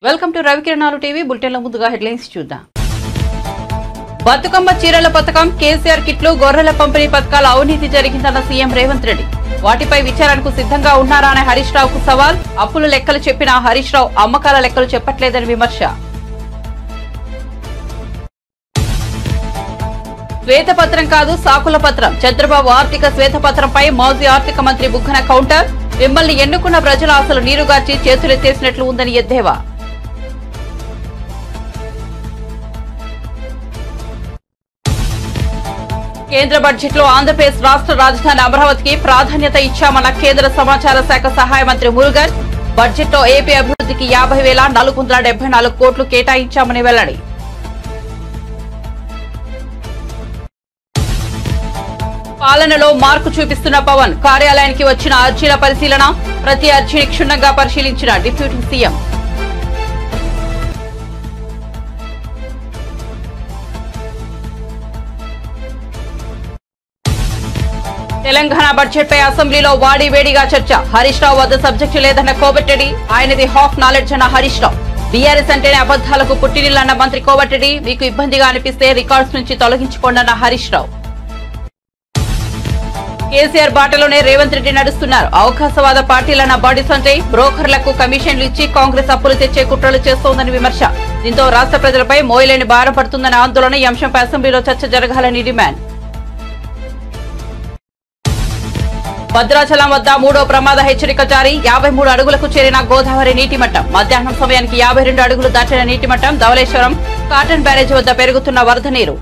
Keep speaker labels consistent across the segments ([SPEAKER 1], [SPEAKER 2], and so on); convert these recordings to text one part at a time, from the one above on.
[SPEAKER 1] Welcome to రవికిరణాలు TV బులెటిన్ల ముందుగా headlines చూద్దాం. బతుకమ్మ చీరల పథకం, కేసీఆర్ కిట్లు, గొర్రెల పంపిణీ పథకాల అవినీతి జరిగిందన్న సీఎం రేవంత్ రెడ్డి. వాటిపై విచారణకు సిద్ధంగా ఉన్నారా అనే హరీష్ రావుకు సవాల్. అప్పుల లెక్కలు చెప్పిన హరీష్ రావు అమ్మకాల లెక్కలు చెప్పట్లేదని విమర్శ. శ్వేతపత్రం కాదు సాకుల పత్రం. చంద్రబాబు ఆర్థిక శ్వేతపత్రంపై మాజీ ఆర్థిక మంత్రి బుగ్గన కౌంటర్. మిమ్మల్ని ఎన్నుకున్న ప్రజల ఆశలు నీరుగార్చి చేతులెత్తేసినట్లు ఉందని ఎద్దేవా. కేంద్ర బడ్జెట్ లో ఆంధ్రప్రదేశ్ రాష్ట్ర రాజధాని అమరావతికి ప్రాధాన్యత ఇచ్చామన్న కేంద్ర సమాచార శాఖ సహాయ మంత్రి మురుగన్. బడ్జెట్ లో ఏపీ అభివృద్ధికి 50,474 కోట్లు కేటాయించామని వెల్లడి. పాలనలో మార్కు చూపిస్తున్న పవన్. కార్యాలయానికి వచ్చిన అర్జీల పరిశీలన. ప్రతి అర్జీని క్షుణ్ణంగా పరిశీలించిన డిప్యూటీ సీఎం. తెలంగాణ బడ్జెట్ పై అసెంబ్లీలో వాడివేడిగా చర్చ. హరీష్ రావు వద్ద సబ్జెక్టు లేదన్న కోమటిరెడ్డి. ఆయనది హాఫ్ నాలెడ్జ్ అన్న హరీష్ రావు. బీఆర్ఎస్ అంటేనే అబద్దాలకు పుట్టినిల్లన్న మంత్రి కోమటిరెడ్డి. మీకు ఇబ్బందిగా అనిపిస్తే రికార్డ్స్ నుంచి తొలగించుకోండన్న హరీష్ రావు. కేసీఆర్ బాటలోనే రేవంత్ రెడ్డి నడుస్తున్నారు. అవకాశవాద పార్టీలన్న బాడీస్ అంటే బ్రోకర్లకు కమిషన్లు ఇచ్చి కాంగ్రెస్ అప్పులు తెచ్చే కుట్రలు చేస్తోందని విమర్శ. దీంతో రాష్ట్ర ప్రజలపై మోయలేని భారం పడుతుందన్న ఆందోళన. ఈ అంశంపై అసెంబ్లీలో చర్చ జరగాలని డిమాండ్. భద్రాచలం వద్ద 3వ ప్రమాద హెచ్చరిక జారీ. 53 అడుగులకు చేరిన గోదావరి నీటి మట్టం. మధ్యాహ్నం సమయానికి 52 అడుగులు దాటిన నీటి మట్టం. ధవళేశ్వరం కాటన్ బ్యారేజ్ వద్ద పెరుగుతున్న వరద నీరు.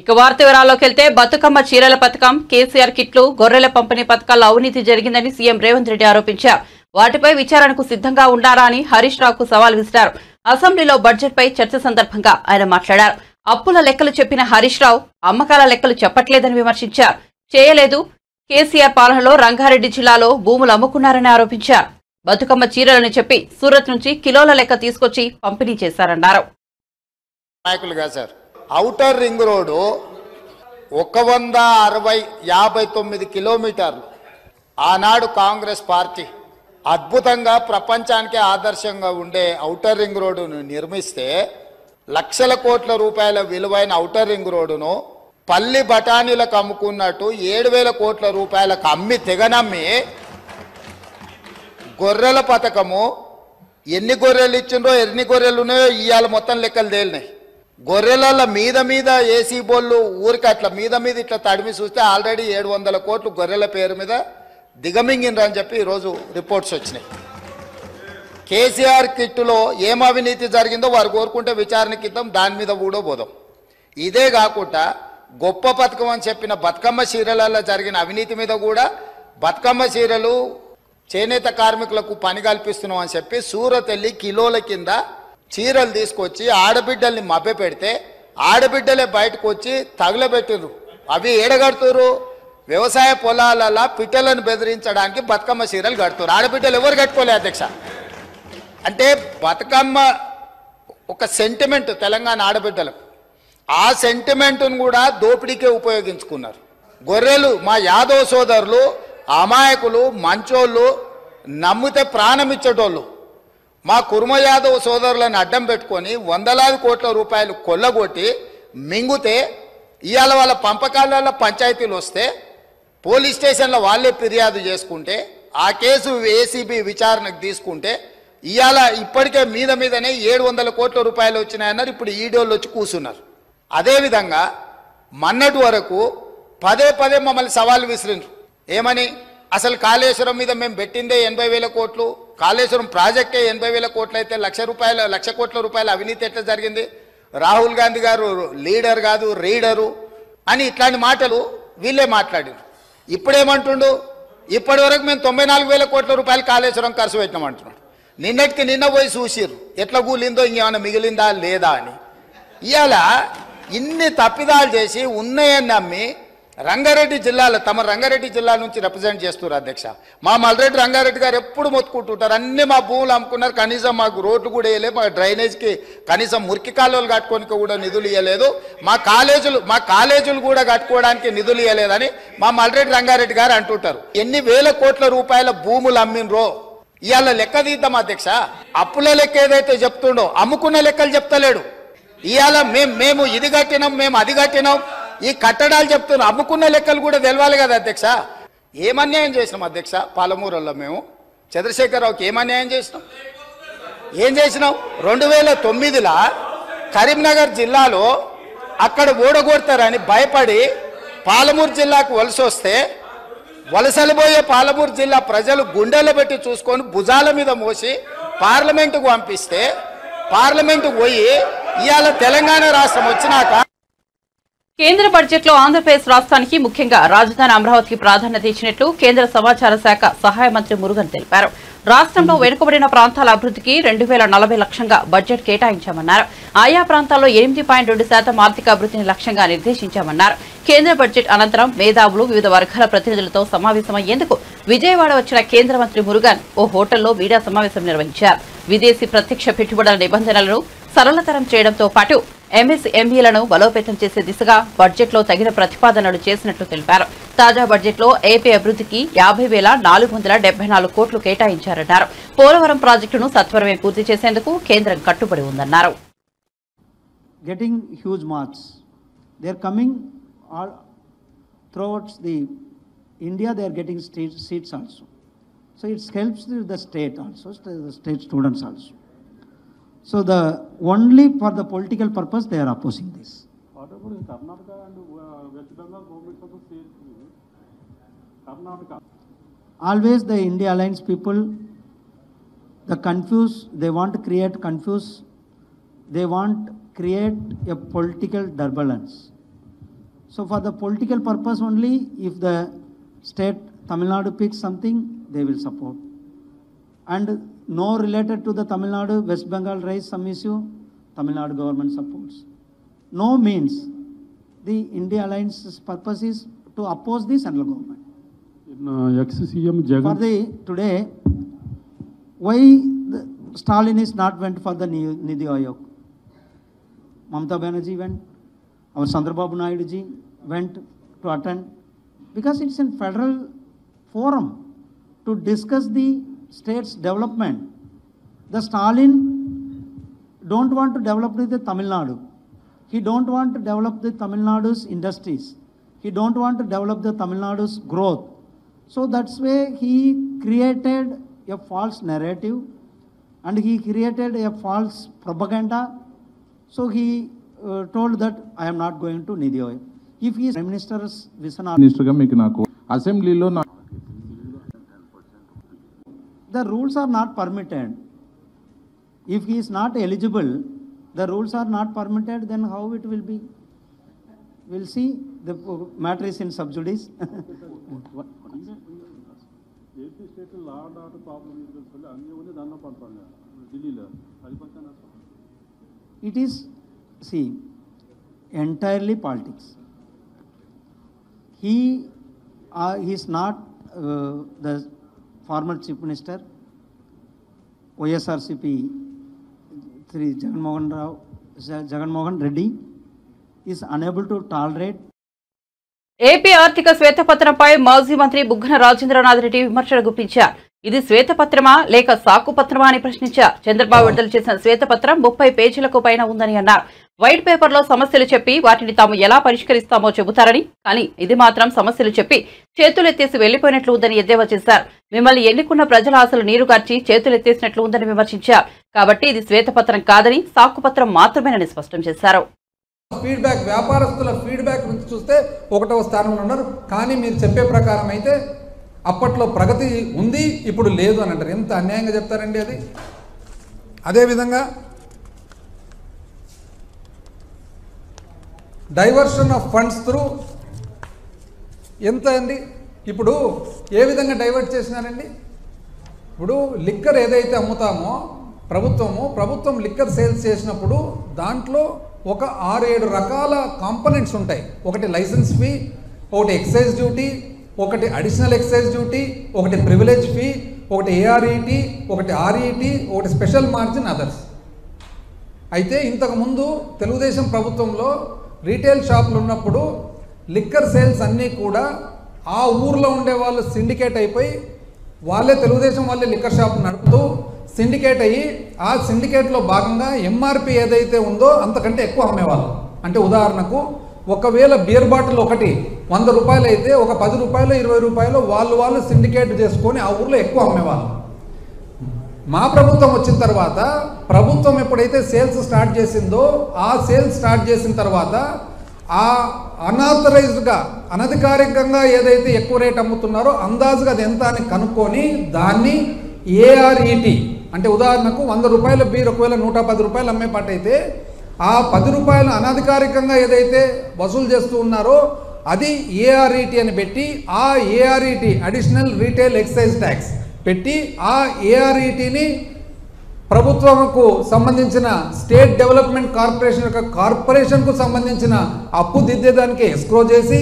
[SPEAKER 1] ఇక వార్త వివరాల్లోకి వెళ్తే బతుకమ్మ చీరల పథకం, కేసీఆర్ కిట్లు, గొర్రెల పంపిణీ పథకాల్లో అవినీతి జరిగిందని సీఎం రేవంత్ రెడ్డి ఆరోపించారు. వాటిపై విచారణకు సిద్ధంగా ఉండారా అని హరీష్ రావుకు సవాల్ విసిరారు. అసెంబ్లీలో బడ్జెట్ పై చర్చ సందర్భంగా ఆయన మాట్లాడారు. అప్పుల లెక్కలు చెప్పిన హరీష్ రావు అమ్మకాల లెక్కలు చెప్పట్లేదని విమర్శించారు. చేయలేదు. కేసీఆర్ పాలనలో రంగారెడ్డి జిల్లాలో భూములు అమ్ముకున్నారని ఆరోపించారు. బతుకమ్మ చీరలని చెప్పి సూరత్ నుంచి కిలోల లెక్క తీసుకొచ్చి పంపిణీ చేశారన్నారు.
[SPEAKER 2] ఔటర్ రింగ్ రోడ్డు 159 కిలోమీటర్లు. ఆనాడు కాంగ్రెస్ పార్టీ అద్భుతంగా ప్రపంచానికి ఆదర్శంగా ఉండే ఔటర్ రింగ్ రోడ్డును నిర్మిస్తే లక్షల కోట్ల రూపాయల విలువైన ఔటర్ రింగ్ రోడ్డును పల్లి బఠానీలకు అమ్ముకున్నట్టు 7,000 కోట్ల రూపాయలకు అమ్మి తెగనమ్మి గొర్రెల పథకము ఎన్ని గొర్రెలు ఇచ్చిండ్రో ఎన్ని గొర్రెలు ఉన్నాయో ఇవాళ మొత్తం లెక్కలు తేలినాయి. గొర్రెల మీద ఏసీ బోళ్ళు ఊరికి అట్లా మీద ఇట్లా తడిమి చూస్తే ఆల్రెడీ 700 కోట్లు గొర్రెల పేరు మీద దిగమింగినరని చెప్పి ఈరోజు రిపోర్ట్స్ వచ్చినాయి. కేసీఆర్ కిట్టులో ఏం అవినీతి జరిగిందో వారు కోరుకుంటే విచారణకి ఇద్దాం, దాని మీద కూడా పోదాం. ఇదే కాకుండా గొప్ప పథకం అని చెప్పిన బతుకమ్మ చీరలలో జరిగిన అవినీతి మీద కూడా బతుకమ్మ చీరలు చేనేత కార్మికులకు పని కల్పిస్తున్నాం అని చెప్పి సూరత్ వెళ్ళి కిలోల కింద చీరలు తీసుకొచ్చి ఆడబిడ్డల్ని మభ్య పెడితే ఆడబిడ్డలే బయటకు వచ్చి తగులబెట్టిర్రు. అవి ఏడగడుతురు వ్యవసాయ పొలాలలో పిట్టలను బెదిరించడానికి బతుకమ్మ చీరలు కడుతున్నారు. ఆడబిడ్డలు ఎవరు కట్టుకోలే అధ్యక్ష. అంటే బతుకమ్మ ఒక సెంటిమెంట్ తెలంగాణ ఆడబిడ్డలకు. ఆ సెంటిమెంట్ను కూడా దోపిడీకే ఉపయోగించుకున్నారు. గొర్రెలు మా యాదవ్ సోదరులు అమాయకులు, మంచోళ్ళు, నమ్మితే ప్రాణం ఇచ్చేటోళ్ళు. మా కుర్మ యాదవ్ సోదరులను అడ్డం పెట్టుకొని 100,000 కోట్ల రూపాయలు కొల్లగొట్టి మింగుతే ఇవాళ వాళ్ళ పంపకాలలో పంచాయతీలు వస్తే పోలీస్ స్టేషన్లో వాళ్ళే ఫిర్యాదు చేసుకుంటే ఆ కేసు ఏసీబీ విచారణకు తీసుకుంటే ఇవాళ ఇప్పటికే మీదనే 700 కోట్ల రూపాయలు వచ్చినాయన్నారు. ఇప్పుడు ఈడోళ్ళు వచ్చి కూర్చున్నారు. అదేవిధంగా మొన్నటి వరకు పదే మమ్మల్ని సవాల్ విసిరిండ్రు. ఏమని? అసలు కాళేశ్వరం మీద మేము పెట్టిందే 80,000 కోట్లు, కాళేశ్వరం ప్రాజెక్టే 80,000 కోట్లు అయితే 1,00,000 కోట్ల రూపాయల అవినీతి ఎట్లా జరిగింది? రాహుల్ గాంధీ గారు లీడర్ కాదు రీడరు అని ఇట్లాంటి మాటలు వీళ్ళే మాట్లాడారు. ఇప్పుడేమంటుండు? ఇప్పటి వరకు మేము 94,000 కోట్ల రూపాయలు కాళేశ్వరం ఖర్చు పెట్టినామంటున్నాడు. నిన్నటికి నిన్న పోయి చూసిర్రు ఎట్లా కూలిందో, ఇంకేమైనా మిగిలిందా లేదా అని. ఇవాళ ఇన్ని తప్పిదాలు చేసి ఉన్నాయని నమ్మి రంగారెడ్డి జిల్లాలో తమ రంగారెడ్డి జిల్లా నుంచి రిప్రజెంట్ చేస్తున్నారు అధ్యక్ష. మా మల్రెడ్డి రంగారెడ్డి గారు ఎప్పుడు మొత్తుకుంటుంటారు, అన్ని మా భూములు అమ్ముకున్నారు, కనీసం మాకు రోడ్లు కూడా వేయలేదు, మా డ్రైనేజ్కి కనీసం మురికి కాలువలు కట్టుకోనికి కూడా నిధులు ఇవ్వలేదు, మా కాలేజీలు కూడా కట్టుకోవడానికి నిధులు ఇవ్వలేదని మా మల్రెడ్డి రంగారెడ్డి గారు అంటుంటారు. ఎన్ని వేల కోట్ల రూపాయల భూములు అమ్మినరో ఇవాళ లెక్క తీద్దాం అధ్యక్ష. అప్పుల లెక్క ఏదైతే చెప్తుండో అమ్ముకున్న లెక్కలు చెప్తలేడు. ఇవాళ మేము ఇది కట్టినాం, మేము అది కట్టినాం, ఈ కట్టడాలు చెప్తున్నాం, అమ్ముకున్న లెక్కలు కూడా తెలవాలి కదా అధ్యక్ష. ఏమన్యాయం చేసినాం అధ్యక్ష పాలమూరులో మేము చంద్రశేఖరరావుకి ఏమన్యాయం చేసినాం? ఏం చేసినాం? 2009లో కరీంనగర్ జిల్లాలో అక్కడ ఓడగొడతారని భయపడి పాలమూరు జిల్లాకు వలస వస్తే వలసలు పోయే పాలమూరు జిల్లా ప్రజలు గుండెలు పెట్టి చూసుకొని భుజాల మీద మోసి పార్లమెంటుకు పంపిస్తే పార్లమెంటుకు పోయి ఇవాళ తెలంగాణ రాష్ట్రం వచ్చినాక
[SPEAKER 1] కేంద్ర బడ్జెట్ లో ఆంధ్రప్రదేశ్ రాష్ట్రానికి ముఖ్యంగా రాజధాని అమరావతికి ప్రాధాన్యత ఇచ్చినట్లు కేంద్ర సమాచార శాఖ సహాయ మంత్రి మురుగన్ తెలిపారు. రాష్ట్రంలో వెనుకబడిన ప్రాంతాల అభివృద్ధికి 2040 లక్ష్యంగా బడ్జెట్ కేటాయించామన్నారు. ఆయా ప్రాంతాల్లో 8.2% ఆర్థిక అభివృద్ధిని లక్ష్యంగా నిర్దేశించామన్నారు. కేంద్ర బడ్జెట్ అనంతరం మేధావులు వివిధ వర్గాల ప్రతినిధులతో సమావేశమయ్యేందుకు విజయవాడ వచ్చిన కేంద్ర మంత్రి మురుగన్ ఓ హోటల్లో మీడియా సమావేశం నిర్వహించారు. విదేశీ ప్రత్యక్ష పెట్టుబడుల నిబంధనలను సరళతరం చేయడంతో పాటు ఎంఎస్ఎంఈలను బలోపేతం చేసే దిశగా బడ్జెట్లో తగిన ప్రతిపాదనలు చేసినట్లు తెలిపారు. తాజా బడ్జెట్లో ఏపీ అభివృద్ధికి 50,474 కోట్లు కేటాయించారన్నారు. పోలవరం ప్రాజెక్టును సత్వరమే పూర్తి చేసేందుకు కేంద్రం కట్టుబడి ఉందన్నారు.
[SPEAKER 3] Getting huge marks. They are coming all throughout the India. They are getting seats also. So it helps the state also, the state students also. So the only for the political purpose they are opposing this.
[SPEAKER 4] What about in Karnataka and West Bengal governments of the state? Karnataka.
[SPEAKER 3] Always the India Alliance people, they want to create confuse. They want create a political turbulence. So for the political purpose only, if the state Tamil Nadu picks something, they will support. And no related to the Tamil Nadu, West Bengal raise some issue, Tamil Nadu government supports. No means the India Alliance's purpose is to oppose the central government.
[SPEAKER 4] In ex-CM Jagan.
[SPEAKER 3] For the today, why Stalin is not went for the Nidhi Ayog? Mamata Banerjee went, our Chandrababu Naidu ji went to attend, because it's in federal forum to discuss the state's development. The Stalin don't want to develop the Tamil Nadu. He don't want to develop the Tamil Nadu's industries. He don't want to develop the Tamil Nadu's growth. So that's why he created a false narrative and he created a false propaganda. So he told that I am not going to Nidhi Ayog. If he is Prime Minister's vision,
[SPEAKER 4] Minister ga meeku naku assembly lo
[SPEAKER 3] the rules are not permitted. If he is not eligible, the rules are not permitted, then how it will be? We'll see. The matter is in sub judice.
[SPEAKER 4] state law and order problem is only danna padtanga Delhi lo adi pakkana.
[SPEAKER 3] It is, see, entirely politics. He is not the former Chief Minister, YSRCP, Sri Jaganmohan Reddy is unable to tolerate.
[SPEAKER 1] AP ఆర్థిక శ్వేతపత్రంపై మాజీ మంత్రి బుగ్గన రాజేంద్రనాథ్ రెడ్డి విమర్శలు గుప్పించారు. ఇది శ్వేతపత్రమా లేక సాకుపత్రమా అని ప్రశ్నించారు. చంద్రబాబు విడుదల చేసిన శ్వేతపత్రం 30 పేజీలకు పైన ఉందని అన్నారు. వైట్ పేపర్లో సమస్యలు చెప్పి వాటిని తాము ఎలా పరిష్కరిస్తామో చెబుతారని, కానీ ఇది మాత్రం సమస్యలు చెప్పి చేతులెత్తేసి వెళ్లిపోయినట్లు ఉందని ఎద్దేవా చేశారు. మిమ్మల్ని ఎన్నుకున్న ప్రజల ఆశలు నీరుగార్చి చేతులెత్తేసినట్లు ఉందని విమర్శించారు. కాబట్టి ఇది శ్వేతపత్రం కాదని సాకుపత్రం మాత్రమేనని స్పష్టం చేశారు.
[SPEAKER 5] ఫీడ్బ్యాక్ వ్యాపారస్తుల ఫీడ్బ్యాక్ నుంచి చూస్తే 1వ స్థానంలో ఉన్నారు. కానీ మీరు చెప్పే ప్రకారం అయితే అప్పట్లో ప్రగతి ఉంది, ఇప్పుడు లేదు అని అంటారు. ఎంత అన్యాయంగా చెప్తారండి అది. అదేవిధంగా డైవర్షన్ ఆఫ్ ఫండ్స్ త్రూ ఎంత అండి, ఇప్పుడు ఏ విధంగా డైవర్ట్ చేసినారండి. ఇప్పుడు లిక్కర్ ఏదైతే అమ్ముతామో ప్రభుత్వం లిక్కర్ సేల్స్ చేసినప్పుడు దాంట్లో ఒక 6-7 రకాల కాంపనెంట్స్ ఉంటాయి. ఒకటి లైసెన్స్ ఫీ, ఒకటి ఎక్సైజ్ డ్యూటీ, ఒకటి అడిషనల్ ఎక్సైజ్ డ్యూటీ, ఒకటి ప్రివిలేజ్ ఫీ, ఒకటి ఏఆర్ఈటీ, ఒకటి ఆర్ఈటీ, ఒకటి స్పెషల్ మార్జిన్, అదర్స్. అయితే ఇంతకుముందు తెలుగుదేశం ప్రభుత్వంలో రీటైల్ షాపులు ఉన్నప్పుడు లిక్కర్ సేల్స్ అన్నీ కూడా ఆ ఊర్లో ఉండే వాళ్ళు సిండికేట్ అయిపోయి వాళ్ళే తెలుగుదేశం వాళ్ళే లిక్కర్ షాప్ నడుపుతూ సిండికేట్ అయ్యి ఆ సిండికేట్లో భాగంగా ఎంఆర్పి ఏదైతే ఉందో అంతకంటే ఎక్కువ అమ్మేవాళ్ళు. అంటే ఉదాహరణకు ఒకవేళ బియర్ బాటిల్ ఒకటి 100 రూపాయలు అయితే ఒక 10 రూపాయలు 20 రూపాయలు వాళ్ళు సిండికేట్ చేసుకొని ఆ ఊర్లో ఎక్కువ అమ్మేవాళ్ళు. మా ప్రభుత్వం వచ్చిన తర్వాత ప్రభుత్వం ఎప్పుడైతే సేల్స్ స్టార్ట్ చేసిందో ఆ సేల్స్ స్టార్ట్ చేసిన తర్వాత ఆ అన్ఆథరైజ్డ్గా అనధికారికంగా ఏదైతే ఎక్కువ రేట్ అమ్ముతున్నారో అందాజుగా అది ఎంత అని కనుక్కొని దాన్ని ఏఆర్ఈటీ అంటే ఉదాహరణకు 100 రూపాయల బీర్ ఒకవేళ 110 రూపాయలు అమ్మే పాట అయితే ఆ 10 రూపాయలు అనధికారికంగా ఏదైతే వసూలు చేస్తూ ఉన్నారో అది ఏఆర్ఈటీ అని పెట్టి ఆ ఏఆర్ఈటీ అడిషనల్ రీటైల్ ఎక్సైజ్ ట్యాక్స్ పెట్టి ఆ ఏఆర్ఈటీని ప్రభుత్వంకు సంబంధించిన స్టేట్ డెవలప్మెంట్ కార్పొరేషన్ యొక్క కార్పొరేషన్కు సంబంధించిన అప్పు దిద్దేదానికి ఎస్క్రో చేసి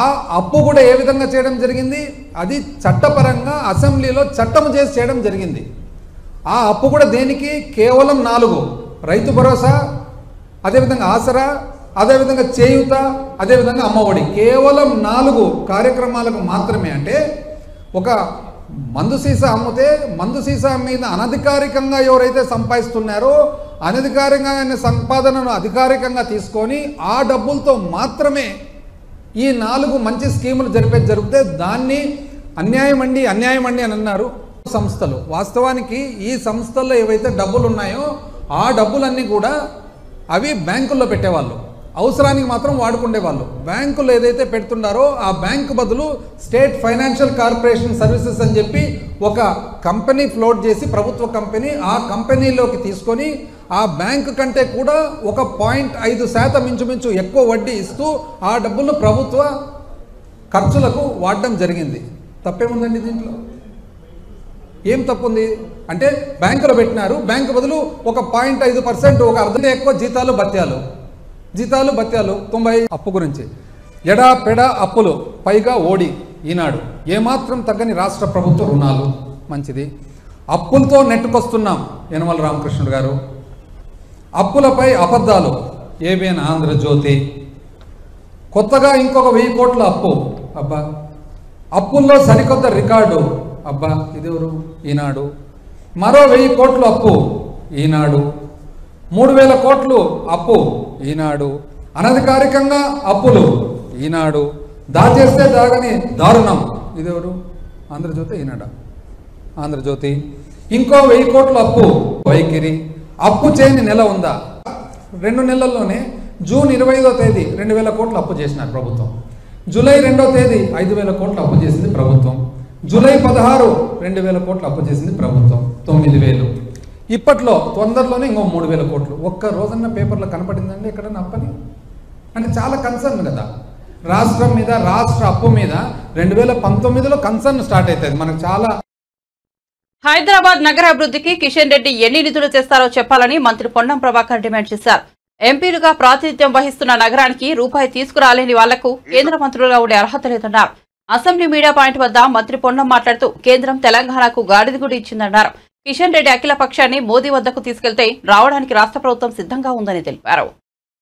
[SPEAKER 5] ఆ అప్పు కూడా ఏ విధంగా చేయడం జరిగింది, అది చట్టపరంగా అసెంబ్లీలో చట్టం చేసి చేయడం జరిగింది. ఆ అప్పు కూడా దేనికి కేవలం 4 రైతు భరోసా, అదేవిధంగా ఆసరా, అదేవిధంగా చేయూత, అదేవిధంగా అమ్మఒడి, కేవలం 4 కార్యక్రమాలకు మాత్రమే. అంటే ఒక మందు సీసా అమ్మితే మందు సీసా మీద అనధికారికంగా ఎవరైతే సంపాదిస్తున్నారో అనధికారికంగా సంపాదనను అధికారికంగా తీసుకొని ఆ డబ్బులతో మాత్రమే ఈ 4 మంచి స్కీములు జరిగితే దాన్ని అన్యాయం అండి అని అన్నారు సంస్థలు. వాస్తవానికి ఈ సంస్థల్లో ఏవైతే డబ్బులు ఉన్నాయో ఆ డబ్బులన్నీ కూడా అవి బ్యాంకుల్లో పెట్టేవాళ్ళు, అవసరానికి మాత్రం వాడుకునేవాళ్ళు. బ్యాంకులు ఏదైతే పెడుతున్నారో ఆ బ్యాంకు బదులు స్టేట్ ఫైనాన్షియల్ కార్పొరేషన్ సర్వీసెస్ అని చెప్పి ఒక కంపెనీ ఫ్లోట్ చేసి ప్రభుత్వ కంపెనీ ఆ కంపెనీలోకి తీసుకొని ఆ బ్యాంకు కంటే కూడా 1.5% ఇంచుమించు ఎక్కువ వడ్డీ ఇస్తూ ఆ డబ్బులు ప్రభుత్వ ఖర్చులకు వాడడం జరిగింది. తప్పేముందండి దీంట్లో? ఏం తప్పుంది అంటే బ్యాంకులో పెట్టినారు, బ్యాంకు బదులు 1.5% ఒక అర్ధం ఎక్కువ జీతాలు భత్యాలు 90 అప్పు గురించి ఎడా పెడ అప్పులు పైగా ఓడి ఈనాడు ఏమాత్రం తగ్గని రాష్ట్ర ప్రభుత్వ రుణాలు మంచిది. అప్పులతో నెట్టుకొస్తున్నాం యనమల రామకృష్ణుడు గారు. అప్పులపై అబద్ధాలు ఏబిఎన్ ఆంధ్రజ్యోతి. కొత్తగా ఇంకొక 1000 కోట్ల అప్పు, అబ్బా. అప్పుల్లో సరికొత్త రికార్డు, అబ్బా. ఇదెవరు? ఈనాడు. మరో 1000 కోట్లు అప్పు, ఈనాడు. 3000 కోట్లు అప్పు, ఈనాడు. అనధికారికంగా అప్పులు, ఈనాడు. దాచేస్తే దాగని దారుణం, ఇదెవరు? ఆంధ్రజ్యోతి, ఈనాడు. ఆంధ్రజ్యోతి. ఇంకో 1000 కోట్ల అప్పు, వైఖరి. అప్పు చేయని నెల ఉందా? 2 నెలల్లోనే జూన్ 25వ తేదీ 2000 కోట్లు అప్పు చేసినారు ప్రభుత్వం. జూలై 2వ తేదీ 5000 కోట్లు అప్పు చేసింది ప్రభుత్వం. జూలై 16 2000 కోట్లు అప్పు చేసింది ప్రభుత్వం. 9000. ఇప్పట్లో తొందరలోనే ఇంకో 3000 కోట్లు. ఒక్క రోజన్న పేపర్లో కనపడిందండి ఎక్కడన్నా అప్పని? అంటే చాలా కన్సర్న్ కదా రాష్ట్రం మీద, రాష్ట్ర అప్పు మీద. 2019లో కన్సర్న్ స్టార్ట్ అవుతుంది మనకు చాలా.
[SPEAKER 1] హైదరాబాద్ నగర అభివృద్ధికి కిషన్ రెడ్డి ఎన్ని నిధులు తెస్తారో చెప్పాలని మంత్రి పొన్నం ప్రభాకర్ డిమాండ్ చేశారు. ఎంపీలుగా ప్రాతినిధ్యం వహిస్తున్న నగరానికి రూపాయి తీసుకురాలేని వాళ్లకు కేంద్ర మంత్రులుగా ఉండే అర్హత లేదన్నారు. అసెంబ్లీ మీడియా పాయింట్ వద్ద మంత్రి పొన్నం మాట్లాడుతూ కేంద్రం తెలంగాణకు గాడిద గుడి ఇచ్చిందన్నారు. కిషన్ రెడ్డి అఖిల పక్షాన్ని మోదీ వద్దకు తీసుకెళ్తే రావడానికి రాష్ట్ర ప్రభుత్వం సిద్ధంగా ఉందని తెలిపారు.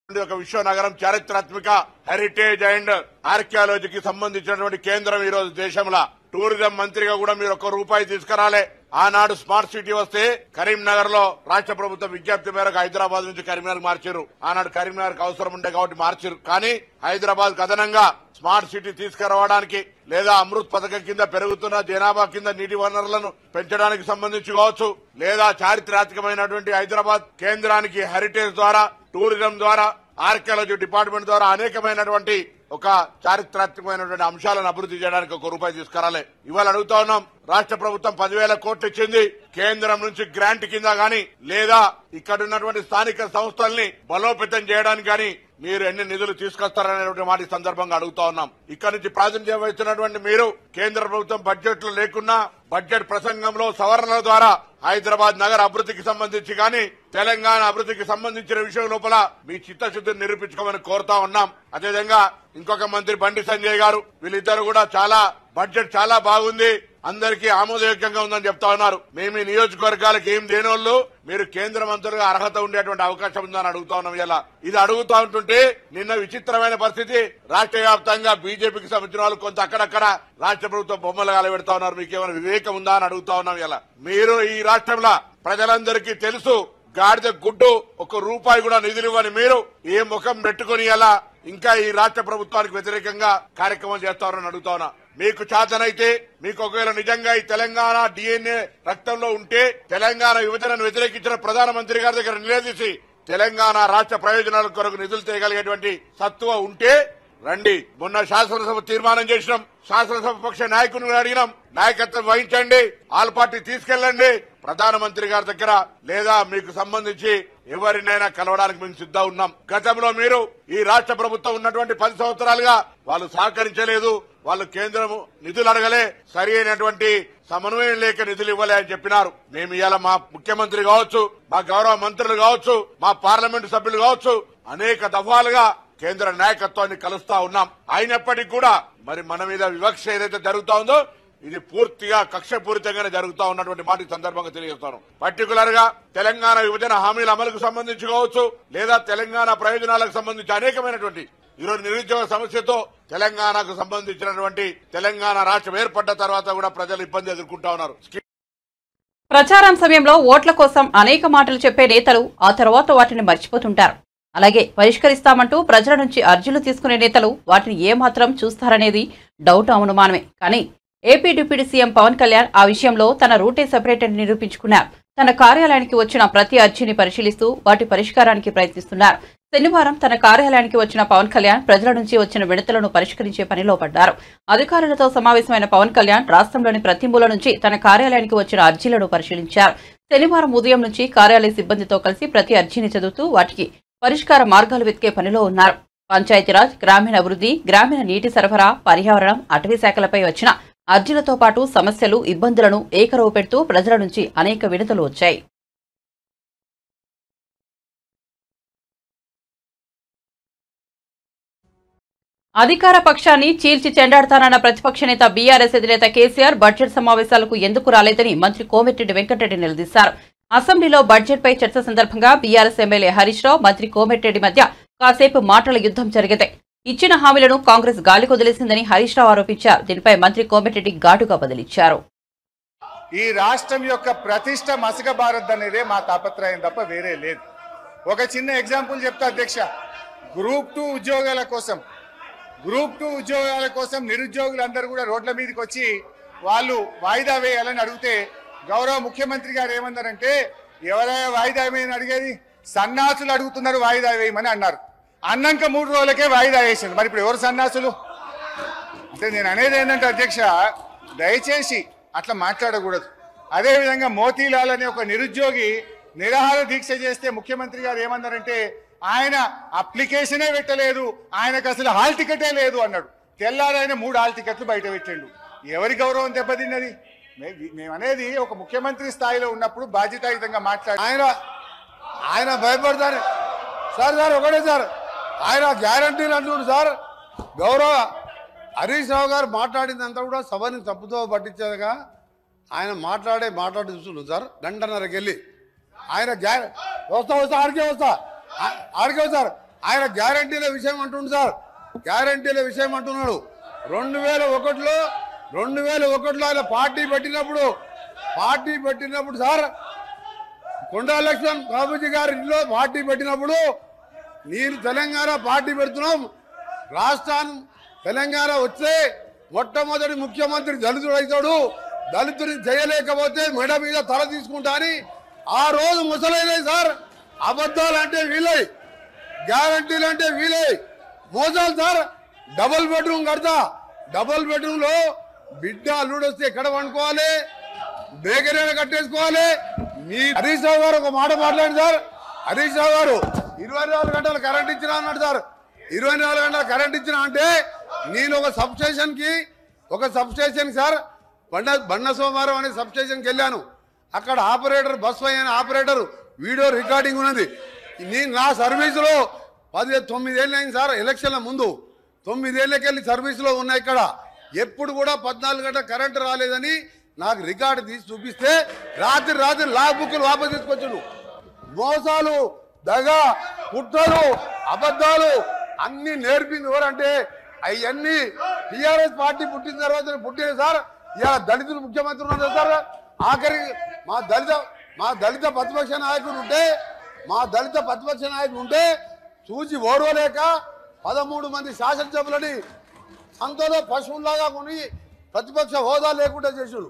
[SPEAKER 6] ఒక విశ్వ నగరం, చారిత్రాత్మక హెరిటేజ్ అండ్ ఆర్కియాలజీకి సంబంధించినటువంటి కేంద్రం ఈ రోజు దేశంలో. టూరిజం మంత్రిగా కూడా మీరు 1 రూపాయి తీసుకురాలే. ఆనాడు స్మార్ట్ సిటీ వస్తే కరీంనగర్ లో రాష్ట్ర ప్రభుత్వం విజ్ఞప్తి మేరకు హైదరాబాద్ నుంచి కరీంనగర్ మార్చారు. ఆనాడు కరీంనగర్ అవసరం ఉండే కాబట్టి మార్చారు. కానీ హైదరాబాద్ అదనంగా స్మార్ట్ సిటీ తీసుకురావడానికి లేదా అమృత్ పథకం కింద పెరుగుతున్న జనాభా కింద నీటి వనరులను పెంచడానికి సంబంధించి కావచ్చు, లేదా చారిత్రాత్మకమైనటువంటి హైదరాబాద్ కేంద్రానికి హెరిటేజ్ ద్వారా, టూరిజం ద్వారా, ఆర్కియాలజీ డిపార్ట్మెంట్ ద్వారా అనేకమైనటువంటి ఒక చారిత్రాత్మకమైనటువంటి అంశాలను అభివృద్ధి చేయడానికి 1 రూపాయి తీసుకురాలే. ఇవాళ అడుగుతా ఉన్నాం, రాష్ట్ర ప్రభుత్వం 10,000 కోట్లు ఇచ్చింది. కేంద్రం నుంచి గ్రాంట్ కింద గానీ లేదా ఇక్కడ ఉన్నటువంటి స్థానిక సంస్థల్ని బలోపేతం చేయడానికి గానీ మీరు ఎన్ని నిధులు తీసుకొస్తారనేటువంటి మాట ఈ సందర్భంగా అడుగుతా ఉన్నాం. ఇక్కడ నుంచి ప్రాతినిధ్యం వహిస్తున్నటువంటి మీరు కేంద్ర ప్రభుత్వం బడ్జెట్ లో లేకున్నా బడ్జెట్ ప్రసంగంలో సవరణల ద్వారా హైదరాబాద్ నగర అభివృద్ధికి సంబంధించి గానీ తెలంగాణ అభివృద్ధికి సంబంధించిన విషయం లోపల మీ చిత్తశుద్ధిని నిరూపించుకోమని కోరుతా ఉన్నాం. అదేవిధంగా ఇంకొక మంత్రి బండి సంజయ్ గారు, వీళ్ళిద్దరు కూడా బడ్జెట్ చాలా బాగుంది, అందరికీ ఆమోదయోగ్యంగా ఉందని చెప్తా ఉన్నారు. మేము ఈ నియోజకవర్గాలకు ఏం దేనోళ్ళు, మీరు కేంద్ర మంత్రులుగా అర్హత ఉండేటువంటి అవకాశం ఉందని అడుగుతా ఉన్నాం. ఇలా ఇది అడుగుతా ఉంటుంటే నిన్న విచిత్రమైన పరిస్థితి, రాష్ట్ర వ్యాప్తంగా బీజేపీకి సంబంధించిన వాళ్ళు కొంత అక్కడక్కడ రాష్ట్ర ప్రభుత్వం బొమ్మలు కాలబెడతా ఉన్నారు. మీకేమైనా వివేకం ఉందా అని అడుగుతా ఉన్నాం. ఇలా మీరు ఈ రాష్ట్రంలో ప్రజలందరికీ తెలుసు, గాడిద గుడ్డు ₹1 కూడా నిధులు ఇవ్వని మీరు ఏ ముఖం పెట్టుకుని ఎలా ఇంకా ఈ రాష్ట్ర ప్రభుత్వానికి వ్యతిరేకంగా కార్యక్రమం చేస్తారని అడుగుతా ఉన్నా. మీకు చేతనైతే, మీకు ఒకవేళ నిజంగా ఈ తెలంగాణ DNA రక్తంలో ఉంటే తెలంగాణ విభజనను వ్యతిరేకించిన ప్రధానమంత్రి గారి దగ్గర నిలదీసి తెలంగాణ రాష్ట్ర ప్రయోజనాల కొరకు నిధులు తేయగలిగేటువంటి సత్తువ ఉంటే రండి. మొన్న శాసనసభ తీర్మానం చేసినాం, శాసనసభ పక్ష నాయకుని అడిగినాం, నాయకత్వం వహించండి, ఆల్ పార్టీ తీసుకెళ్లండి ప్రధానమంత్రి గారి దగ్గర, లేదా మీకు సంబంధించి ఎవరినైనా కలవడానికి మేము సిద్ధంగా ఉన్నాం. గతంలో మీరు ఈ రాష్ట్ర ప్రభుత్వం ఉన్నటువంటి 10 సంవత్సరాలుగా వాళ్ళు సహకరించలేదు, వాళ్ళు కేంద్రం నిధులు అడగలే, సరి అయినటువంటి సమన్వయం లేక నిధులు ఇవ్వలే అని చెప్పినారు. మేము ఇవాళ మా ముఖ్యమంత్రి కావచ్చు, మా గౌరవ మంత్రులు కావచ్చు, మా పార్లమెంటు సభ్యులు కావచ్చు, అనేక దఫాలుగా కేంద్ర నాయకత్వాన్ని కలుస్తా ఉన్నాం. అయినప్పటికీ కూడా మరి మన మీద వివక్ష ఏదైతే జరుగుతా ఉందో ఇది పూర్తిగా కక్షపూరితంగానే జరుగుతా ఉన్నటువంటి మాట ఈ సందర్భంగా తెలియజేస్తాను. పర్టికులర్ గా తెలంగాణ విభజన హామీల అమలుకు సంబంధించి కావచ్చు, లేదా తెలంగాణ ప్రయోజనాలకు సంబంధించి అనేకమైనటువంటి ఈరోజు నిరుద్యోగ సమస్యతో తెలంగాణకు సంబంధించినటువంటి తెలంగాణ రాష్ట్రం ఏర్పడ్డ తర్వాత కూడా ప్రజలు ఇబ్బంది ఎదుర్కొంటా ఉన్నారు.
[SPEAKER 1] ప్రచారం సమయంలో ఓట్ల కోసం అనేక మాటలు చెప్పే నేతలు ఆ తర్వాత వాటిని మర్చిపోతుంటారు. అలాగే పరిష్కరిస్తామంటూ ప్రజల నుంచి అర్జీలు తీసుకునే నేతలు వాటిని ఏమాత్రం చూస్తారనేది డౌట్ అనుమానమే. కానీ AP deputy CM Pawan Kalyan ఆ విషయంలో తన రూటే సెపరేట్ అని నిరూపించుకున్నారు. తన కార్యాలయానికి వచ్చిన ప్రతి అర్జీని పరిశీలిస్తూ వాటి పరిష్కారానికి ప్రయత్నిస్తున్నారు. శనివారం తన కార్యాలయానికి వచ్చిన పవన్ కళ్యాణ్ ప్రజల నుంచి వచ్చిన విడతలను పరిష్కరించే పనిలో పడ్డారు. అధికారులతో సమావేశమైన పవన్ కళ్యాణ్ రాష్ట్రంలోని ప్రతి మూల నుంచి తన కార్యాలయానికి వచ్చిన అర్జీలను పరిశీలించారు. శనివారం ఉదయం నుంచి కార్యాలయ సిబ్బందితో కలిసి ప్రతి అర్జీని చదువుతూ వాటికి పరిష్కార మార్గాలు వెతికే పనిలో ఉన్నారు. పంచాయతీరాజ్, గ్రామీణాభివృద్ధి, గ్రామీణ నీటి సరఫరా, పర్యావరణం, అటవీ శాఖలపై వచ్చిన అర్జీలతో పాటు సమస్యలు, ఇబ్బందులను ఏకరవు పెడుతూ ప్రజల నుంచి అనేక వినతులు వచ్చాయి. అధికార పక్షాన్ని చీల్చి చెండాడతానన్న ప్రతిపక్ష నేత బీఆర్ఎస్ అధినేత కేసీఆర్ బడ్జెట్ సమావేశాలకు ఎందుకు రాలేదని మంత్రి కోమటిరెడ్డి వెంకటరెడ్డి నిలదీశారు. అసెంబ్లీలో బడ్జెట్ పై చర్చ సందర్భంగా బీఆర్ఎస్ ఎమ్మెల్యే హరీష్ రావు, మంత్రి కోమటిరెడ్డి మధ్య కాసేపు మాటల యుద్ధం జరిగింది. ఇచ్చిన హామీలను కాంగ్రెస్ గాలికొదిలేసిందని హరీష్ రావు ఆరోపించారు. దీనిపై మంత్రి కోమటిరెడ్డి ఘాటుగా బదిలిచ్చారు.
[SPEAKER 7] ఈ రాష్ట్రం యొక్క ప్రతిష్ట మసకబారద్దనేదే మా తాపత్రయం తప్ప వేరే లేదు. ఒక చిన్న ఎగ్జాంపుల్ చెప్తా అధ్యక్ష. గ్రూప్ 2 ఉద్యోగాల కోసం నిరుద్యోగులందరూ కూడా రోడ్ల మీదకి వచ్చి వాళ్ళు వాయిదా వేయాలని అడిగితే గౌరవ ముఖ్యమంత్రి గారు ఏమన్నారంటే, ఎవరైనా వాయిదా వేయమని అడిగేది, సన్నాసులు అడుగుతున్నారు వాయిదా వేయమని అన్నారు. అన్నాక 3 రోజులకే వాయిదా వేసింది. మరి ఇప్పుడు ఎవరు సన్నాసులు అంటే నేను అనేది ఏంటంటే అధ్యక్ష, దయచేసి అట్లా మాట్లాడకూడదు. అదేవిధంగా మోతీలాల్ అనే ఒక నిరుద్యోగి నిరాహార దీక్ష చేస్తే ముఖ్యమంత్రి గారు ఏమన్నారంటే, ఆయన అప్లికేషనే పెట్టలేదు, ఆయనకు అసలు హాల్ టికెటే లేదు అన్నాడు. తెల్లారైన 3 హాల్ టికెట్లు బయట పెట్టిండు. ఎవరి గౌరవం దెబ్బతిన్నది? మేమనేది ఒక ముఖ్యమంత్రి స్థాయిలో ఉన్నప్పుడు బాధ్యతాయుతంగా మాట్లాడి ఆయన భయపడతారు సార్ ఒకటే సార్, ఆయన గ్యారంటీలు అంటున్నాడు సార్. గౌరవ హరీష్ రావు గారు మాట్లాడిందంతా కూడా సభని తప్పుతో పట్టించేదిగా ఆయన మాట్లాడు చూస్తున్నాడు సార్. 2:30కి వెళ్ళి ఆయన ఆడికే సార్ ఆయన గ్యారంటీల విషయం అంటుండు సార్. గ్యారంటీల విషయం అంటున్నాడు. 2001లో ఆయన పార్టీ పెట్టినప్పుడు సార్, కొండా లక్ష్మణ్ బాబుజీ గారి ఇంట్లో పార్టీ పెట్టినప్పుడు నేను తెలంగాణ పార్టీ పెడుతున్నాం, రాష్ట్రాన్ని తెలంగాణ వస్తే మొట్టమొదటి ముఖ్యమంత్రి దళితుడు అవుతాడు, దళితుని చేయలేకపోతే మెడ మీద తల తీసుకుంటా అని ఆ రోజు ముసలైనాయి సార్. అబద్ధాలు అంటే వీలై, గ్యారంటీలు అంటే వీలై, మోసాలు సార్. డబుల్ బెడ్రూమ్ కడతా, డబుల్ బెడ్రూమ్ లో బిడ్డ అల్లుడు వస్తే ఎక్కడ వండుకోవాలి, బేకరీ కట్టేసుకోవాలి. మీ హరీష్ రావు గారు ఒక మాట మాట్లాడి సార్. హరీష్ రావు గారు 24 గంటలు కరెంట్ ఇచ్చినా అన్నాడు సార్. 24 గంటలు కరెంట్ ఇచ్చినా అంటే నేను ఒక సబ్స్టేషన్ సార్ బండ సోమవారం అనే సబ్స్టేషన్కి వెళ్ళాను. అక్కడ ఆపరేటర్ బస్ అయిన ఆపరేటర్
[SPEAKER 8] వీడియో రికార్డింగ్ ఉన్నది. నేను నా సర్వీసులో 9 ఏళ్ళు అయింది సార్. ఎలక్షన్ల ముందు 9 ఏళ్ళకెళ్ళి సర్వీసులో ఉన్నా. ఇక్కడ ఎప్పుడు కూడా 14 గంటల కరెంటు రాలేదని నాకు రికార్డు తీసి చూపిస్తే రాత్రి లా బుక్లు వాపసు తీసుకొచ్చాను. మోసాలు, దగా, కుట్రలు, అబద్ధాలు అన్ని నేర్పింది ఎవరంటే అవన్నీ టీఆర్ఎస్ పార్టీ పుట్టిన తర్వాత పుట్టిన సార్. ఇలా దళితులు ముఖ్యమంత్రి ఉన్నారు సార్. ఆఖరికి మా దళిత ప్రతిపక్ష నాయకుడు ఉంటే చూసి ఓడవలేక 13 మంది శాసనసభ్యులని సంతలో పశువులాగా కొని ప్రతిపక్ష హోదా లేకుండా చేశాడు.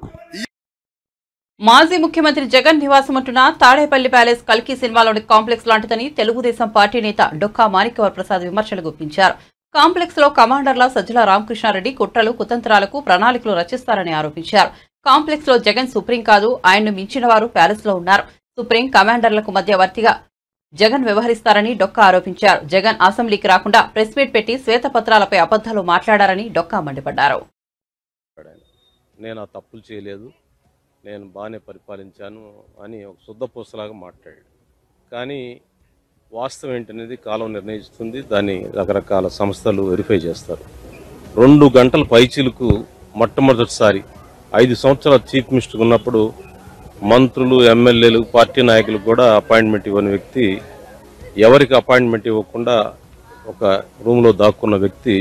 [SPEAKER 1] మాజీ ముఖ్యమంత్రి జగన్ నివాసం ఉంటున్న తాడేపల్లి ప్యాలెస్ కల్కి సినిమాలోని కాంప్లెక్స్ లాంటిదని తెలుగుదేశం పార్టీ నేత డొక్కా మాణిక్యవర్ ప్రసాద్ విమర్శలు గుప్పించారు. కాంప్లెక్స్ లో కమాండర్ల సజ్జల రామకృష్ణారెడ్డి కుట్రలు, కుతంత్రాలకు ప్రణాళికలు రచిస్తారని ఆరోపించారు. కాంప్లెక్స్ లో జగన్ సుప్రీం కాదు, ఆయన్ను మించిన వారు ప్యాలెస్ లో ఉన్నారు. సుప్రీం కమాండర్లకు మధ్యవర్తిగా జగన్ వ్యవహరిస్తారని డొక్కా ఆరోపించారు. జగన్ అసెంబ్లీకి రాకుండా ప్రెస్ మీట్ పెట్టి శ్వేతపత్రాలపై అబద్దాలు మాట్లాడారని డొక్కా మండిపడ్డారు.
[SPEAKER 9] నేను ఆ తప్పులు చేయలేదు, నేను బాగానే పరిపాలించాను అని ఒక శుద్ధపూసలాగా మాట్లాడాడు. కానీ వాస్తవం ఏంటనేది కాలం నిర్ణయిస్తుంది. దాన్ని రకరకాల సంస్థలు వెరిఫై చేస్తారు. 2 గంటల పైచీలకు మొట్టమొదటిసారి 5 సంవత్సరాల చీఫ్ మినిస్టర్ ఉన్నప్పుడు మంత్రులు, ఎమ్మెల్యేలు, పార్టీ నాయకులకు కూడా అపాయింట్మెంట్ ఇవ్వని వ్యక్తి, ఎవరికి అపాయింట్మెంట్ ఇవ్వకుండా ఒక రూమ్లో దాక్కున్న వ్యక్తి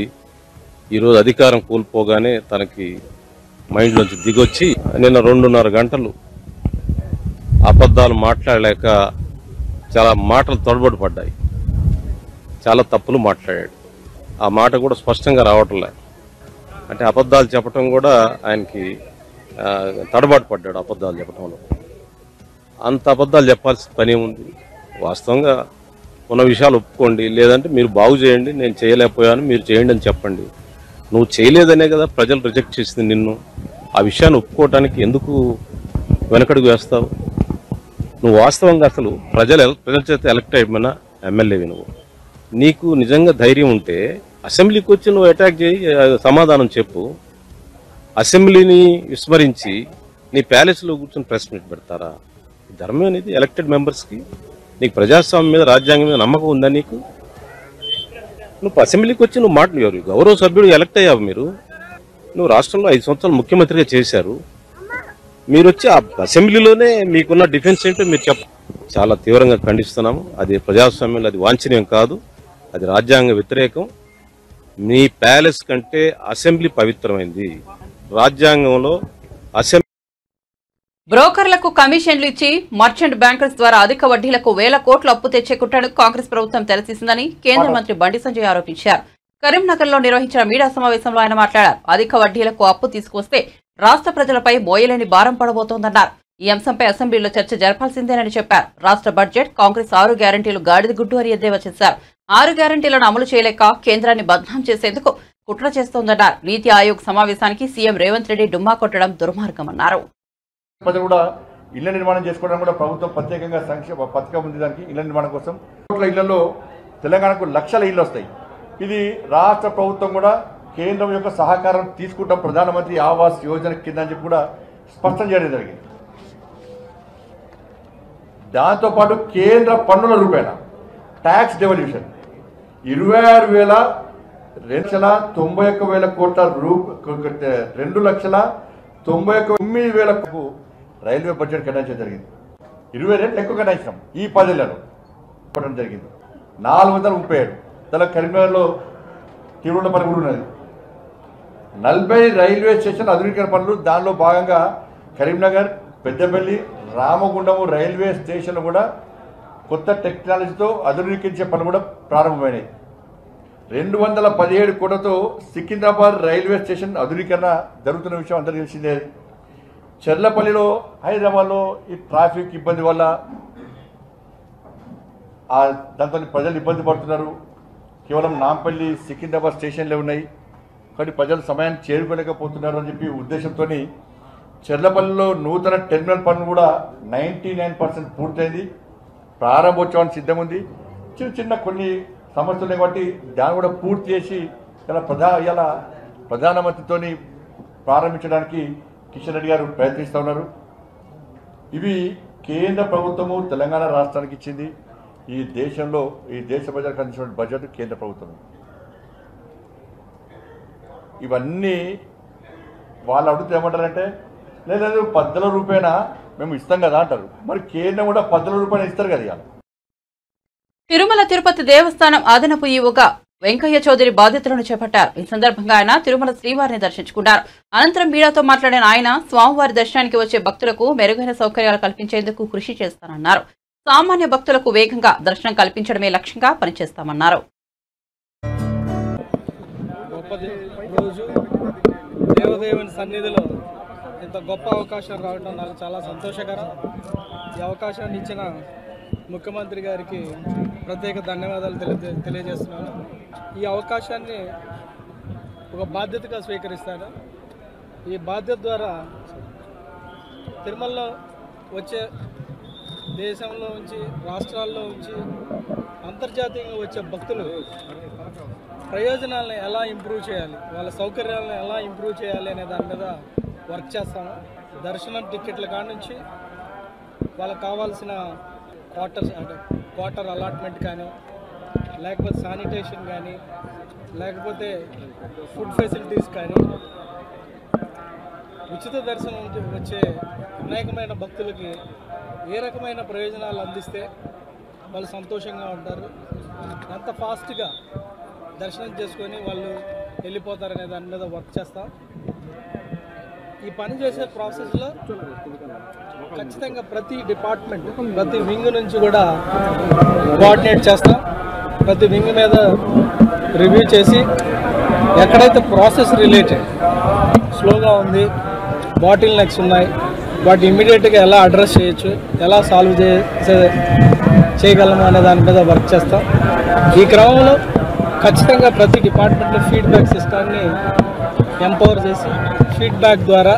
[SPEAKER 9] ఈరోజు అధికారం కోల్పోగానే తనకి మైండ్లోంచి దిగొచ్చి నిన్న 2.5 గంటలు అబద్ధాలు మాట్లాడలేక చాలా మాటలు తడబడి పడ్డాయి. చాలా తప్పులు మాట్లాడాడు. ఆ మాట కూడా స్పష్టంగా రావట్లే. అంటే అబద్ధాలు చెప్పడం కూడా ఆయనకి తడబాటు పడ్డాడు. అబద్ధాలు చెప్పడంలో అంత అబద్ధాలు చెప్పాల్సిన పని ఉంది. వాస్తవంగా ఉన్న విషయాలు ఒప్పుకోండి, లేదంటే మీరు బాగు చేయండి, నేను చేయలేకపోయాను మీరు చేయండి అని చెప్పండి. నువ్వు చేయలేదనే కదా ప్రజలు రిజెక్ట్ చేసింది నిన్ను. ఆ విషయాన్ని ఒప్పుకోవడానికి ఎందుకు వెనకడుగు వేస్తావు? నువ్వు వాస్తవంగా అసలు ప్రజల చేత ఎలక్ట్ అయిపోయిన ఎమ్మెల్యేవి నువ్వు. నీకు నిజంగా ధైర్యం ఉంటే అసెంబ్లీకి వచ్చి నువ్వు అటాక్ చేయి, సమాధానం చెప్పు. అసెంబ్లీని విస్మరించి నీ ప్యాలెస్లో కూర్చొని ప్రెస్ మీట్ పెడతారా? ధర్మం అనేది ఎలక్టెడ్ మెంబర్స్కి. నీకు ప్రజాస్వామ్యం మీద, రాజ్యాంగం మీద నమ్మకం ఉందా నీకు? నువ్వు అసెంబ్లీకి వచ్చి నువ్వు మాట్లాడేవారు. గౌరవ సభ్యుడు ఎలక్ట్ అయ్యావు మీరు. నువ్వు రాష్ట్రంలో 5 సంవత్సరాలు ముఖ్యమంత్రిగా చేశారు. మీరు వచ్చి ఆ అసెంబ్లీలోనే మీకున్న డిఫెన్స్ ఏంటో మీరు చాలా తీవ్రంగా ఖండిస్తున్నాము. అది ప్రజాస్వామ్యంలో అది వాంఛనీయం కాదు, అది రాజ్యాంగ వ్యతిరేకం. మీ ప్యాలెస్ కంటే అసెంబ్లీ పవిత్రమైంది. రాజ్యాంగంలో అసెంబ్లీ
[SPEAKER 1] బ్రోకర్లకు కమిషన్లు ఇచ్చి మర్చెంట్ బ్యాంకర్స్ ద్వారా అధిక వడ్డీలకు 1000 కోట్లు అప్పు తెచ్చే కుట్రను కాంగ్రెస్ ప్రభుత్వం తెరతీసిందని కేంద్ర మంత్రి బండి సంజయ్ ఆరోపించారు. కరీంనగర్ లో నిర్వహించిన మీడియా సమావేశంలో ఆయన మాట్లాడారు. అధిక వడ్డీలకు అప్పు తీసుకొస్తే రాష్ట్ర ప్రజలపై మోయలేని భారం పడబోతోందన్నారు. ఈ అంశంపై అసెంబ్లీలో చర్చ జరపాల్సిందేనని చెప్పారు. రాష్ట్ర బడ్జెట్ కాంగ్రెస్ 6 గ్యారంటీలు గాడిద గుడ్డు అని ఎద్దేవా చేశారు. 6 గ్యారంటీలను అమలు చేయలేక కేంద్రాన్ని బద్నాం చేసేందుకు కుట్ర చేస్తోందన్నారు. నీతి ఆయోగ్ సమావేశానికి సీఎం రేవంత్ రెడ్డి డుమ్మా కొట్టడం దుర్మార్గమన్నారు.
[SPEAKER 10] ప్రజలు కూడా ఇళ్ల నిర్మాణం చేసుకోవడానికి కూడా ప్రభుత్వం ప్రత్యేకంగా సంక్షేమ పథకం ఉంది. దానికి ఇళ్ల నిర్మాణం కోసం కోట్ల ఇళ్లలో తెలంగాణకు లక్షల ఇళ్లు వస్తాయి. ఇది రాష్ట్ర ప్రభుత్వం కూడా కేంద్రం యొక్క సహకారం తీసుకుంటాం ప్రధానమంత్రి ఆవాస్ యోజన కింద అని చెప్పి కూడా స్పష్టం చేయడం జరిగింది. దాంతోపాటు కేంద్ర పన్నుల రూపేణా ట్యాక్స్ డెవల్యూషన్ 26,291,000 కోట్ల 2,99,000 రైల్వే బడ్జెట్ కేటాయించడం జరిగింది. 20 రెట్లు ఎక్కువ కేటాయించాం ఈ 10 ఏళ్లలో ఇవ్వడం జరిగింది. 437 తల కరీంనగర్లో తీవ్ర పని కూడా ఉన్నది. 40 రైల్వే స్టేషన్ ఆధునీకరణ పనులు, దానిలో భాగంగా కరీంనగర్, పెద్దపల్లి, రామగుండము రైల్వే స్టేషన్ కూడా కొత్త టెక్నాలజీతో ఆధునీకరించే పనులు కూడా ప్రారంభమైనాయి. 217 కోట్లతో సికింద్రాబాద్ రైల్వే స్టేషన్ ఆధునీకరణ జరుగుతున్న విషయం అందరికీ తెలిసిందే. చెర్లపల్లిలో, హైదరాబాద్లో ఈ ట్రాఫిక్ ఇబ్బంది వల్ల దాంతో ప్రజలు ఇబ్బంది పడుతున్నారు. కేవలం నాంపల్లి, సికింద్రాబాద్ స్టేషన్లే ఉన్నాయి, కానీ ప్రజలు సమయాన్ని చేరుకోలేకపోతున్నారు అని చెప్పి ఉద్దేశంతో చెర్లపల్లిలో నూతన టెర్మినల్ పనులు కూడా 99% పూర్తయింది. ప్రారంభోత్సవానికి సిద్ధం ఉంది. చిన్న చిన్న కొన్ని సమస్యలు కాబట్టి దాన్ని కూడా పూర్తి చేసి ఇలా ప్రధానమంత్రితో ప్రారంభించడానికి కిషన్ రెడ్డి గారు ప్రయత్నిస్తూ ఉన్నారు. ఇవి కేంద్ర ప్రభుత్వము తెలంగాణ రాష్ట్రానికి ఇచ్చింది. ఈ దేశంలో ఈ దేశ ప్రజలకు అందించిన బడ్జెట్ కేంద్ర ప్రభుత్వం. ఇవన్నీ వాళ్ళు అడుగుతూ ఏమంటారంటే లేదు 10 రూపాయన మేము ఇస్తాం కదా అంటారు. మరి కేంద్రం కూడా 10 రూపాయలు ఇస్తారు కదా. ఇవాళ
[SPEAKER 1] తిరుమల తిరుపతి దేవస్థానం అదనపు ఈవోగా వెంకయ్య చౌదరి బాధ్యతలను చేపట్టారు. ఈ సందర్భంగా ఆయన తిరుమల శ్రీవారిని దర్శించుకున్నారు. అనంతరం మీడియాతో మాట్లాడిన ఆయన స్వామివారి దర్శనానికి వచ్చే భక్తులకు మెరుగైన సౌకర్యాలు కల్పించేందుకు కృషి చేస్తానన్నారు. సామాన్య భక్తులకు వేగంగా దర్శనం కల్పించడమే లక్ష్యంగా పనిచేస్తామన్నారు.
[SPEAKER 11] దేవదేవుని సన్నిధిలో ఇంత గొప్ప అవకాశం రావడం నాకు చాలా సంతోషకరం. ఈ అవకాశాన్ని ఇచ్చిన ముఖ్యమంత్రి గారికి ప్రత్యేక ధన్యవాదాలు తెలియజేస్తున్నాను. ఈ అవకాశాన్ని ఒక బాధ్యతగా స్వీకరిస్తాను. ఈ బాధ్యత ద్వారా తిరుమలలో వచ్చే దేశంలో నుంచి రాష్ట్రాల్లో నుంచి అంతర్జాతీయంగా వచ్చే భక్తులు ప్రయోజనాలను ఎలా ఇంప్రూవ్ చేయాలి, వాళ్ళ సౌకర్యాలను ఎలా ఇంప్రూవ్ చేయాలి అనే దాని మీద వర్క్ చేస్తాము. దర్శనం టికెట్ల కాడ నుంచి వాళ్ళకి కావాల్సిన క్వార్టర్ అలాట్మెంట్ కానీ, లేకపోతే శానిటేషన్ కానీ, లేకపోతే ఫుడ్ ఫెసిలిటీస్ కానీ, ఉచిత దర్శనం వచ్చే అనేకమైన భక్తులకి ఏ రకమైన ప్రయోజనాలు అందిస్తే వాళ్ళు సంతోషంగా ఉంటారు, ఎంత ఫాస్ట్గా దర్శనం చేసుకొని వాళ్ళు వెళ్ళిపోతారనే దాని మీద వర్క్ చేస్తాం. ఈ పని చేసే ప్రాసెస్లో ఖచ్చితంగా ప్రతి డిపార్ట్మెంట్, ప్రతి వింగ్ నుంచి కూడా కోఆర్డినేట్ చేస్తాం. ప్రతి వింగ్ మీద రివ్యూ చేసి ఎక్కడైతే ప్రాసెస్ రిలేటెడ్ స్లోగా ఉంది, బాటిల్ నెక్స్ ఉన్నాయి, వాటి ఇమ్మీడియట్గా ఎలా అడ్రస్ చేయొచ్చు, ఎలా సాల్వ్ చేయగలము అనే దాని మీద వర్క్ చేస్తాం. ఈ క్రమంలో ఖచ్చితంగా ప్రతి డిపార్ట్మెంట్లో ఫీడ్బ్యాక్ సిస్టాన్ని ఎంపవర్ చేసి ఫీడ్బ్యాక్ ద్వారా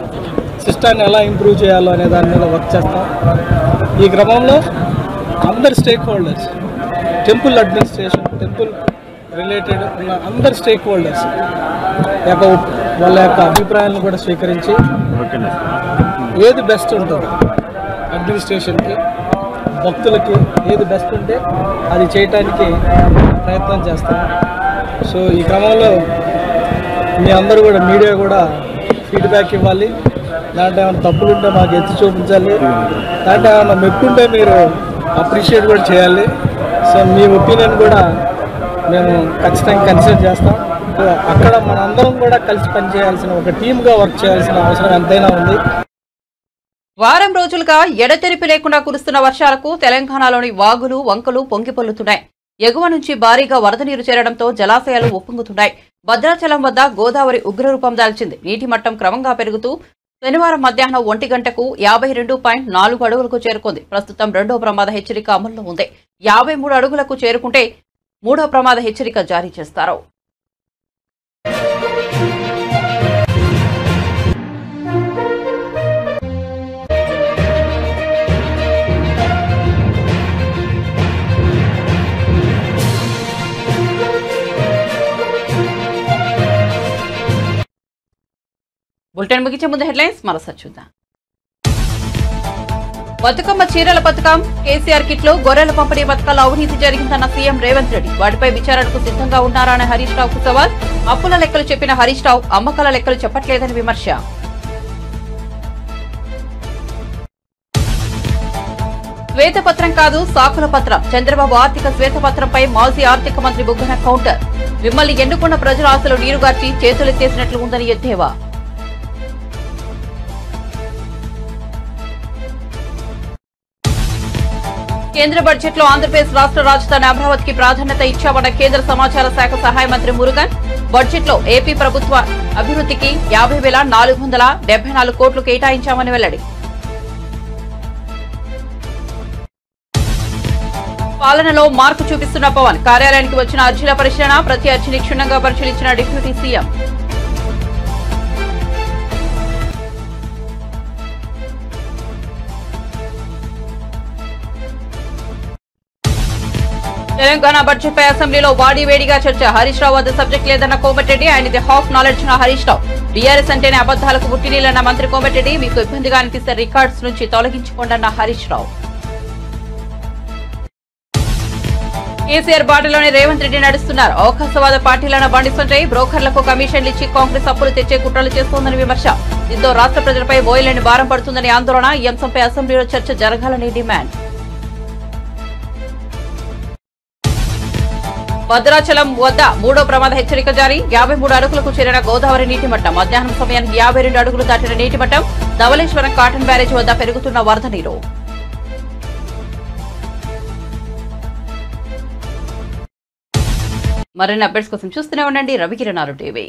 [SPEAKER 11] సిస్టాన్ని ఎలా ఇంప్రూవ్ చేయాలో అనే దాని మీద వర్క్ చేస్తాం. ఈ క్రమంలో అందరు stake holders, temple administration, temple related ఉన్న అందరు స్టేక్ హోల్డర్స్ వాళ్ళ యొక్క అభిప్రాయాలను కూడా స్వీకరించి ఏది బెస్ట్ ఉంటుందో అడ్మినిస్ట్రేషన్కి, భక్తులకి ఏది బెస్ట్ ఉంటే అది చేయటానికి ప్రయత్నం చేస్తాం. సో ఈ క్రమంలో మీ అందరూ కూడా మీడియా కూడా ఫీడ్బ్యాక్ ఇవ్వాలి. దాంట్లో ఏమైనా తప్పులుంటే మాకు ఎత్తి చూపించాలి, దాంట్లో ఏమైనా మెప్పుంటే మీరు అప్రిషియేట్ కూడా చేయాలి. సో మీ ఒపీనియన్ కూడా మేము ఖచ్చితంగా కన్సిడర్ చేస్తాం. అక్కడ మనందరం కూడా కలిసి పనిచేయాల్సిన, ఒక టీమ్గా వర్క్ చేయాల్సిన అవసరం ఎంతైనా ఉంది.
[SPEAKER 1] వారం రోజులుగా ఎడతెరిపి లేకుండా కురుస్తున్న వర్షాలకు తెలంగాణలోని వాగులు, వంకలు పొంగిపొల్లుతున్నాయి. ఎగువ నుంచి భారీగా వరద నీరు చేరడంతో జలాశయాలు ఉప్పొంగుతున్నాయి. భద్రాచలం వద్ద గోదావరి ఉగ్రరూపం దాల్చింది. నీటి మట్టం క్రమంగా పెరుగుతూ శనివారం మధ్యాహ్నం 1 గంటకు 52.4 అడుగులకు చేరుకుంది. ప్రస్తుతం 2వ ప్రమాద హెచ్చరిక అమల్లో ఉంది. 53 అడుగులకు చేరుకుంటే 3వ ప్రమాద హెచ్చరిక జారీ చేస్తారు. బులెటిన్ ముగించే ముందు హెడ్లైన్స్ మరోసారి చూద్దాం. బతుకమ్మ చీరల పథకం, కేసీఆర్ కిట్లు, గొర్రెల పంపిణీ పథకాల్లో అవినీతి జరిగిందన్న సీఎం రేవంత్ రెడ్డి. వాటిపై విచారణకు సిద్ధంగా ఉన్నారా అనే హరీష్ రావుకు సవాల్. అప్పుల లెక్కలు చెప్పిన హరీష్ రావు అమ్మకాల లెక్కలు చెప్పట్లేదని విమర్శ. శ్వేతపత్రం కాదు సాకుల పత్రం. చంద్రబాబు ఆర్థిక శ్వేతపత్రంపై మాజీ ఆర్థిక మంత్రి బుగ్గన కౌంటర్. మిమ్మల్ని ఎన్నుకున్న ప్రజల ఆశలు నీరుగార్చి చేతులెత్తేసినట్లు ఉందని ఎద్దేవా. కేంద్ర బడ్జెట్లో ఆంధ్రప్రదేశ్ రాష్ట్ర రాజధాని అమరావతికి ప్రాధాన్యత ఇచ్చామన్న కేంద్ర సమాచార శాఖ సహాయ మంత్రి మురుగన్. బడ్జెట్లో ఏపీ ప్రభుత్వ అభివృద్ధికి 50,474 కోట్లు కేటాయించామని వెల్లడి. పాలనలో మార్పు చూపిస్తున్న పవన్. కార్యాలయానికి వచ్చిన అర్జీల పరిశీలన, ప్రతి అర్జీని క్షుణ్ణంగా పరిశీలించిన డిప్యూటీ సీఎం. తెలంగాణ బడ్జెట్ పై అసెంబ్లీలో వాడివేడిగా చర్చ. హరీష్ రావు వద్ద సబ్జెక్ట్ లేదన్న కోమటిరెడ్డి, ఆయనది హాఫ్ నాలెడ్జ్ ఉన్న హరీష్ రావు. టీఆర్ఎస్ అంటేనే అబద్దాలకు పుట్టినీలన్న మంత్రి కోమటిరెడ్డి, మీకు ఇబ్బందిగా అనిపిస్తే రికార్డ్స్ నుంచి తొలగించుకోండన్న హరీష్ రావు. కేసీఆర్ బాటలోనే రేవంత్ రెడ్డి నడుస్తున్నారు. అవకాశవాద పార్టీలన్న బండి సంజయ్ బ్రోకర్లకు కమిషన్లు ఇచ్చి కాంగ్రెస్ అప్పులు తెచ్చే కుట్రలు చేస్తోందని విమర్శ. దీంతో రాష్ట్ర ప్రజలపై బోయలేని భారం పడుతుందని ఆందోళన. ఈ అంశంపై అసెంబ్లీలో చర్చ జరగాలని డిమాండ్. భద్రాచలం వద్ద 3వ ప్రమాద హెచ్చరిక జారీ. 53 అడుగులకు చేరిన గోదావరి నీటి మట్టం. మధ్యాహ్నం సమయానికి 52 అడుగులు దాటిన నీటి మట్టం. ధవళేశ్వరం కాటన్ బ్యారేజ్ వద్ద పెరుగుతున్న వరద నీరు. మరిన్ని అప్డేట్స్ కోసం చూస్తూనే ఉండండి రవికిరణాలు టీవీ.